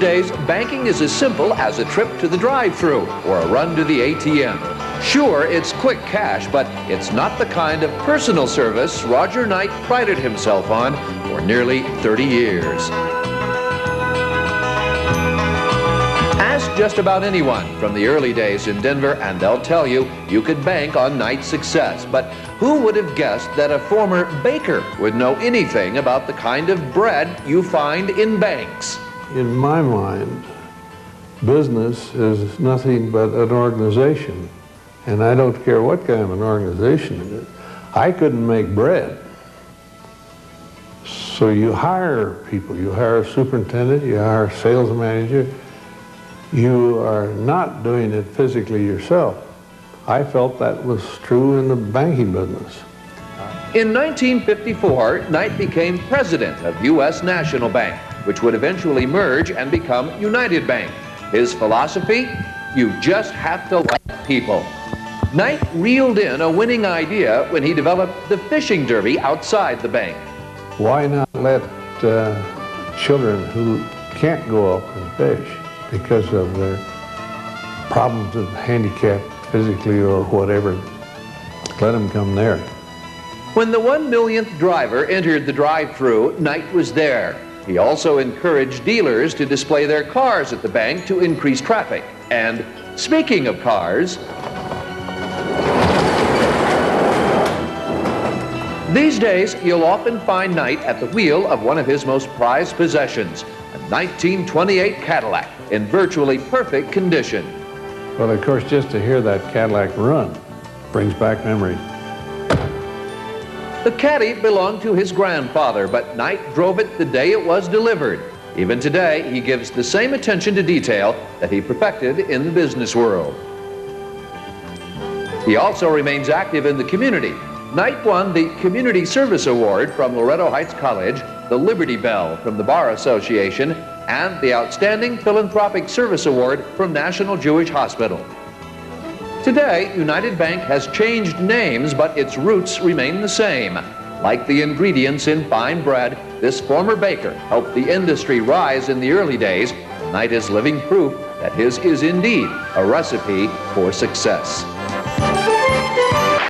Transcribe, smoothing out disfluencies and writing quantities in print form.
days, banking is as simple as a trip to the drive-thru or a run to the ATM. Sure, it's quick cash, but it's not the kind of personal service Roger Knight prided himself on for nearly 30 years. Ask just about anyone from the early days in Denver, and they'll tell you you could bank on Knight's success. But who would have guessed that a former baker would know anything about the kind of bread you find in banks? In my mind, business is nothing but an organization. And I don't care what kind of an organization it is. I couldn't make bread. So you hire people. You hire a superintendent, you hire a sales manager. You are not doing it physically yourself. I felt that was true in the banking business. In 1954, Knight became president of U.S. National Bank, which would eventually merge and become United Bank. His philosophy? You just have to like people. Knight reeled in a winning idea when he developed the fishing derby outside the bank. Why not let children who can't go up and fish because of their problems of handicap physically or whatever, let them come there. When the 1 millionth driver entered the drive-thru, Knight was there. He also encouraged dealers to display their cars at the bank to increase traffic. And speaking of cars, these days you'll often find Knight at the wheel of one of his most prized possessions, a 1928 Cadillac in virtually perfect condition. Well, of course, just to hear that Cadillac run brings back memories. The Caddy belonged to his grandfather, but Knight drove it the day it was delivered. Even today, he gives the same attention to detail that he perfected in the business world. He also remains active in the community. Knight won the Community Service Award from Loretto Heights College, the Liberty Bell from the Bar Association, and the Outstanding Philanthropic Service Award from National Jewish Hospital. Today, United Bank has changed names, but its roots remain the same. Like the ingredients in fine bread, this former baker helped the industry rise in the early days. Knight is living proof that his is indeed a recipe for success.